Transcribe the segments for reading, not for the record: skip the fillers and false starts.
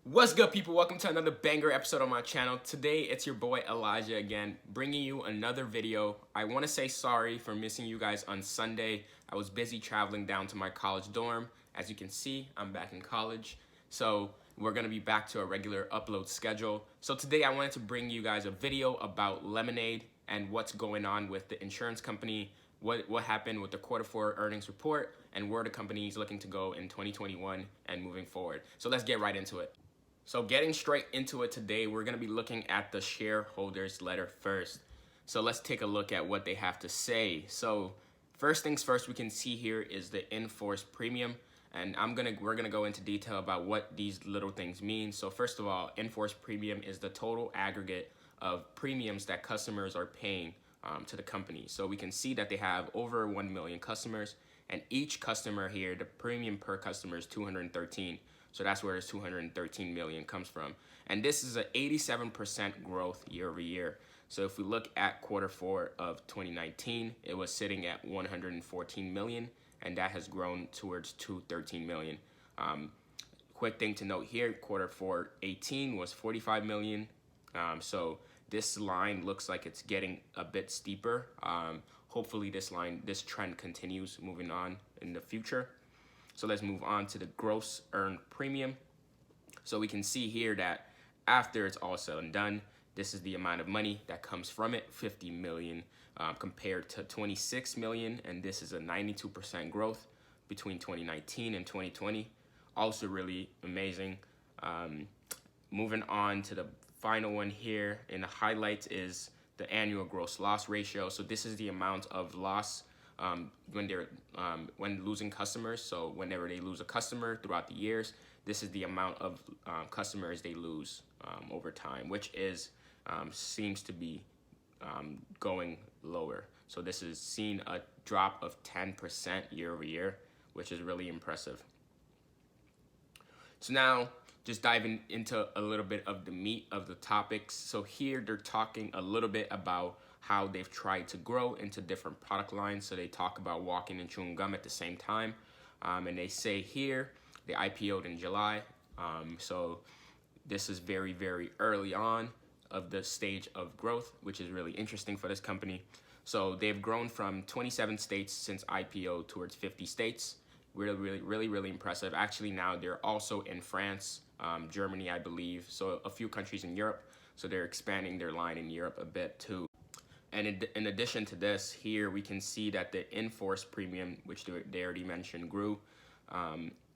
What's good, people? Welcome to another banger episode on my channel. Today it's your boy Elijah again, bringing you another video. I want to say sorry for missing you guys on Sunday. I was busy traveling down to my college dorm. As you can see, I'm back in college, so we're gonna be back to a regular upload schedule. So today I wanted to bring you guys a video about Lemonade and what's going on with the insurance company, what happened with the Q4 earnings report, and where the company is looking to go in 2021 and moving forward. So let's get right into it. So getting straight into it today, we're going to be looking at the shareholders letter first. So let's take a look at what they have to say. So first things first, we can see here is the in-force premium, and we're gonna go into detail about what these little things mean. So first of all, in-force premium is the total aggregate of premiums that customers are paying to the company. So we can see that they have over 1 million customers, and each customer here, the premium per customer is 213. So that's where this 213 million comes from. And this is an 87% growth year over year. So if we look at Q4 of 2019, it was sitting at 114 million, and that has grown towards 213 million. Quick thing to note here, Q4 18 was 45 million. So this line looks like it's getting a bit steeper. Hopefully this trend continues moving on in the future. So let's move on to the gross earned premium. So we can see here that after it's all said and done, this is the amount of money that comes from it, 50 million compared to 26 million. And this is a 92% growth between 2019 and 2020. Also really amazing. Moving on to the final one here in the highlights is the annual gross loss ratio. So this is the amount of loss when losing customers. So whenever they lose a customer throughout the years, this is the amount of customers they lose over time, which is seems to be going lower. So this is seen a drop of 10% year over year, which is really impressive. So now just diving into a little bit of the meat of the topics. So here they're talking a little bit about how they've tried to grow into different product lines. So they talk about walking and chewing gum at the same time. And they say here, they IPO'd in July. So this is very, very early on of the stage of growth, which is really interesting for this company. So they've grown from 27 states since IPO towards 50 states. Really impressive. Actually, now they're also in France, Germany, I believe. So a few countries in Europe. So they're expanding their line in Europe a bit too. And in addition to this, here we can see that the in-force premium, which they already mentioned, grew.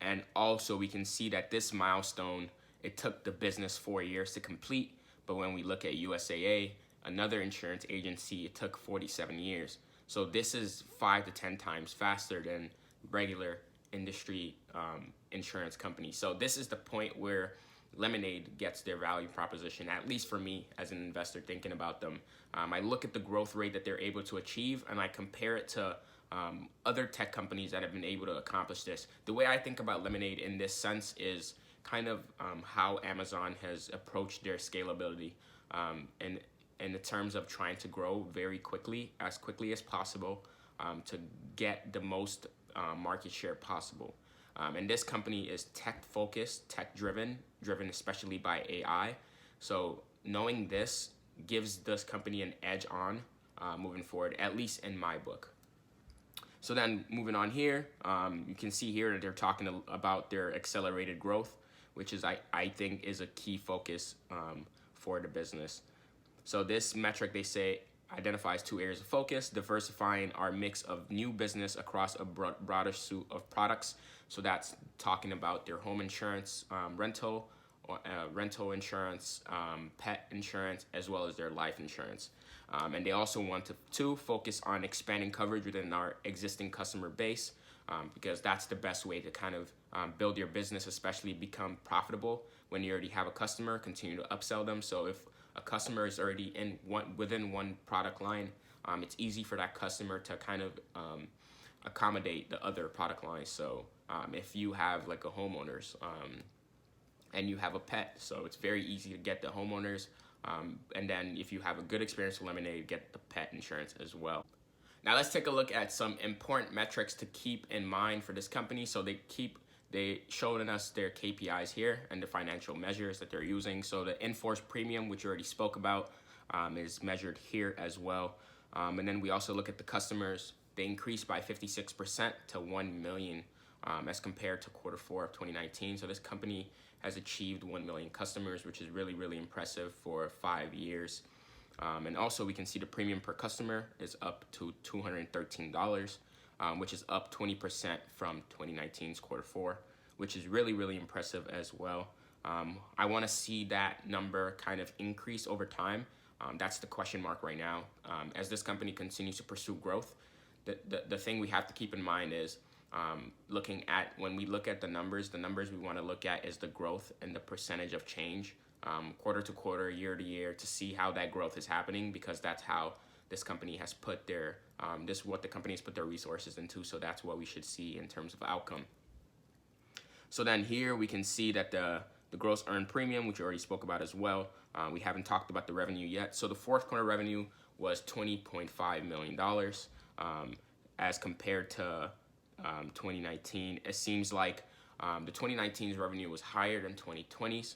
And also we can see that this milestone, it took the business 4 years to complete. But when we look at USAA, another insurance agency, it took 47 years. So this is 5 to 10 times faster than regular industry insurance companies. So this is the point where Lemonade gets their value proposition, at least for me as an investor thinking about them. I look at the growth rate that they're able to achieve, and I compare it to other tech companies that have been able to accomplish this. The way I think about Lemonade in this sense is kind of how Amazon has approached their scalability and in the terms of trying to grow very quickly as possible to get the most market share possible. And this company is tech focused, tech driven especially by AI. So knowing this gives this company an edge on moving forward, at least in my book. So then moving on here, you can see here that they're talking about their accelerated growth, which is I think is a key focus for the business. So this metric, they say, identifies 2 areas of focus: diversifying our mix of new business across a broader suite of products. So that's talking about their home insurance, rental insurance, pet insurance, as well as their life insurance. And they also want to focus on expanding coverage within our existing customer base, because that's the best way to kind of build your business, especially become profitable when you already have a customer, continue to upsell them. So if a customer is already within one product line, it's easy for that customer to kind of accommodate the other product lines. So if you have like a homeowners and you have a pet, so it's very easy to get the homeowners. And then if you have a good experience with Lemonade, get the pet insurance as well. Now let's take a look at some important metrics to keep in mind for this company. So they showing us their KPIs here and the financial measures that they're using. So the in-force premium, which you already spoke about, is measured here as well. And then we also look at the customers. They increased by 56% to 1 million as compared to quarter four of 2019. So this company has achieved 1 million customers, which is really, really impressive for 5 years. And also we can see the premium per customer is up to $213, which is up 20% from 2019's quarter four, which is really, really impressive as well. I want to see that number kind of increase over time. That's the question mark right now. As this company continues to pursue growth, the thing we have to keep in mind is when we look at the numbers we want to look at is the growth and the percentage of change quarter to quarter, year to year, to see how that growth is happening, because that's how this company has put their what the company has put their resources into. So that's what we should see in terms of outcome. So then here we can see that the gross earned premium, which we already spoke about as well. We haven't talked about the revenue yet. So the fourth quarter revenue was $20.5 million as compared to 2019. It seems like the 2019's revenue was higher than 2020's.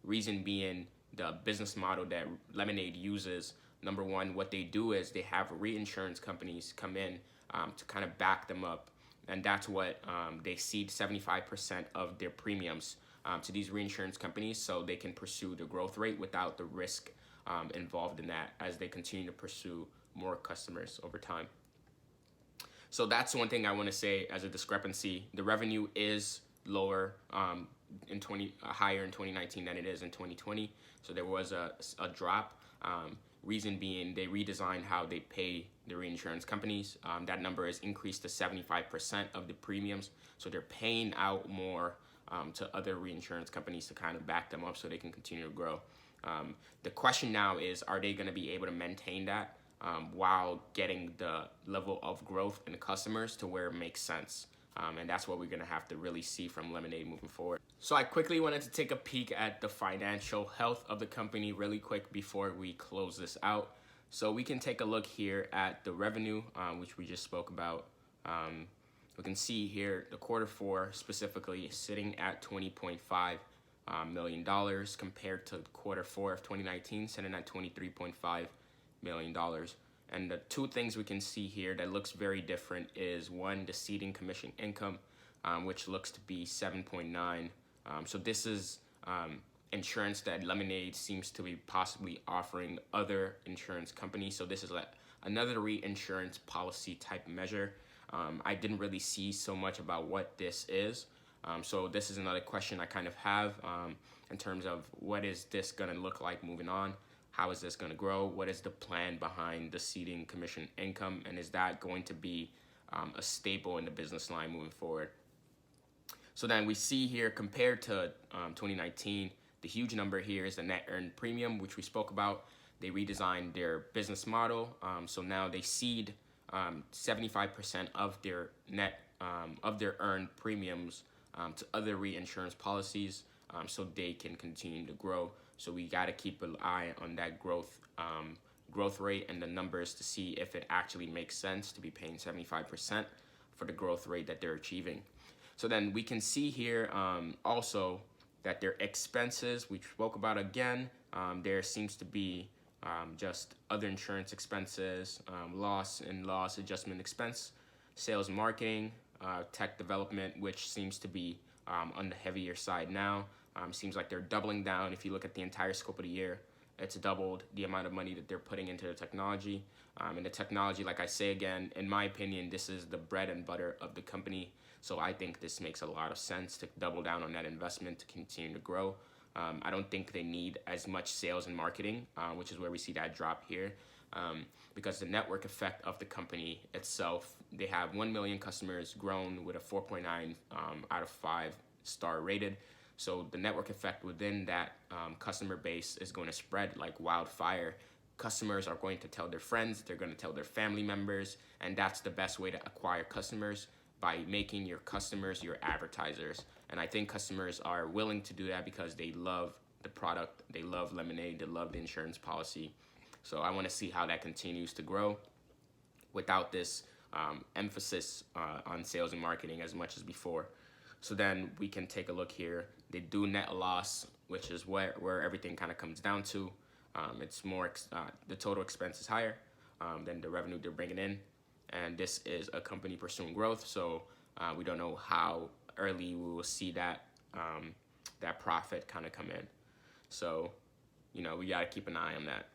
Reason being the business model that Lemonade uses. Number one, what they do is they have reinsurance companies come in to kind of back them up. And that's what they cede 75% of their premiums to these reinsurance companies, so they can pursue the growth rate without the risk involved in that as they continue to pursue more customers over time. So that's one thing I want to say as a discrepancy. The revenue is lower higher in 2019 than it is in 2020. So there was a drop. Reason being, they redesigned how they pay the reinsurance companies. That number is increased to 75% of the premiums. So they're paying out more to other reinsurance companies to kind of back them up so they can continue to grow. The question now is, are they going to be able to maintain that while getting the level of growth in the customers to where it makes sense? And that's what we're going to have to really see from Lemonade moving forward. So I quickly wanted to take a peek at the financial health of the company really quick before we close this out. So we can take a look here at the revenue, which we just spoke about. We can see here the quarter four specifically is sitting at $20.5 million compared to quarter four of 2019, sitting at $23.5 million. And the two things we can see here that looks very different is one, the ceding commission income, which looks to be 7.9. So this is insurance that Lemonade seems to be possibly offering other insurance companies. So this is like another reinsurance policy type measure. I didn't really see so much about what this is. So this is another question I kind of have in terms of what is this going to look like moving on? How is this going to grow? What is the plan behind the ceding commission income? And is that going to be a staple in the business line moving forward? So then we see here, compared to 2019, the huge number here is the net earned premium, which we spoke about. They redesigned their business model. So now they cede 75% of their of their earned premiums to other reinsurance policies so they can continue to grow. So we got to keep an eye on that growth rate and the numbers to see if it actually makes sense to be paying 75% for the growth rate that they're achieving. So then we can see here also that their expenses, we spoke about again, there seems to be just other insurance expenses, loss and loss adjustment expense, sales and marketing, tech development, which seems to be on the heavier side now. Seems like they're doubling down. If you look at the entire scope of the year, it's doubled the amount of money that they're putting into the technology. And the technology, like I say again, in my opinion, this is the bread and butter of the company. So I think this makes a lot of sense to double down on that investment to continue to grow. I don't think they need as much sales and marketing, which is where we see that drop here. Because the network effect of the company itself, they have 1 million customers, grown with a 4.9 out of 5 star rated. So the network effect within that customer base is going to spread like wildfire. Customers are going to tell their friends, they're going to tell their family members, and that's the best way to acquire customers, by making your customers your advertisers. And I think customers are willing to do that because they love the product, they love Lemonade, they love the insurance policy. So I want to see how that continues to grow without this emphasis on sales and marketing as much as before. So then we can take a look here. They do net loss, which is where everything kind of comes down to. It's more, the total expense is higher than the revenue they're bringing in. And this is a company pursuing growth, so we don't know how early we will see that that profit kind of come in. So, we got to keep an eye on that.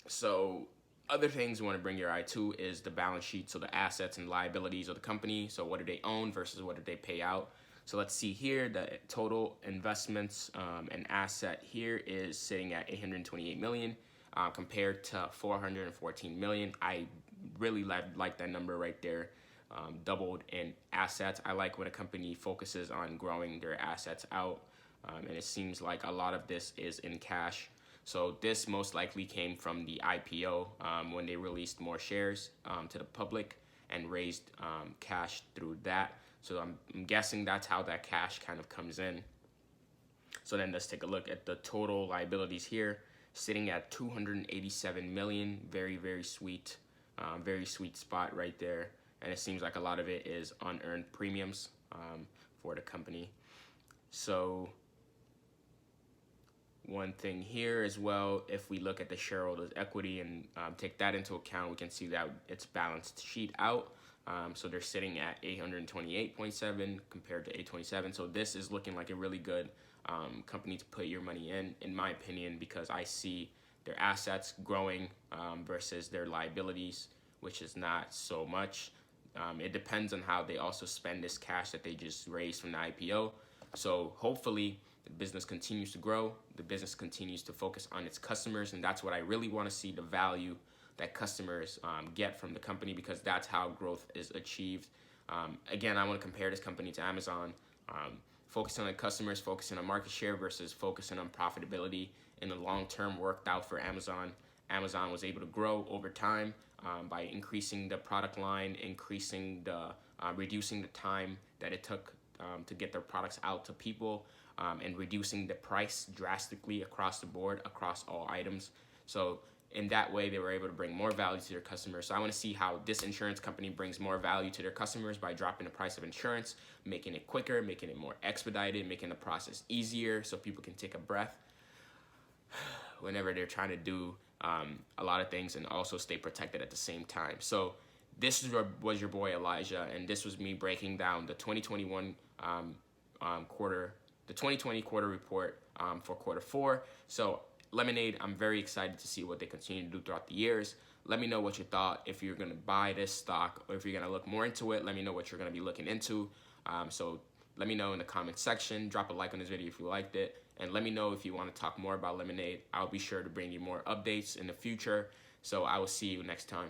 So other things we want to bring your eye to is the balance sheet, so the assets and liabilities of the company. So what do they own versus what do they pay out? So let's see here, the total investments and asset here is sitting at 828 million compared to 414 million. I really like that number right there. Doubled in assets. I like when a company focuses on growing their assets out, and it seems like a lot of this is in cash. So this most likely came from the IPO when they released more shares to the public and raised cash through that. So I'm guessing that's how that cash kind of comes in. So then let's take a look at the total liabilities here, sitting at 287 million. Very, very sweet spot right there. And it seems like a lot of it is unearned premiums for the company. So one thing here as well, if we look at the shareholders' equity and take that into account, we can see that it's balanced sheet out. So they're sitting at 828.7 compared to 827. So this is looking like a really good company to put your money in my opinion, because I see their assets growing versus their liabilities, which is not so much. It depends on how they also spend this cash that they just raised from the IPO. So hopefully the business continues to grow, the business continues to focus on its customers, and that's what I really want to see, the value that customers get from the company, because that's how growth is achieved. Again, I want to compare this company to Amazon. Focusing on customers, focusing on market share versus focusing on profitability in the long term worked out for Amazon. Amazon was able to grow over time by increasing the product line, reducing the time that it took to get their products out to people, and reducing the price drastically across the board, across all items. So in that way, they were able to bring more value to their customers. So I want to see how this insurance company brings more value to their customers by dropping the price of insurance, making it quicker, making it more expedited, making the process easier so people can take a breath whenever they're trying to do a lot of things and also stay protected at the same time. So this was your boy Elijah, and this was me breaking down the 2021 the 2020 quarter report for quarter 4. So Lemonade, I'm very excited to see what they continue to do throughout the years. Let me know what you thought, if you're going to buy this stock or if you're going to look more into it. Let me know what you're going to be looking into. So let me know in the comment section. Drop a like on this video if you liked it. And let me know if you want to talk more about Lemonade. I'll be sure to bring you more updates in the future. So I will see you next time.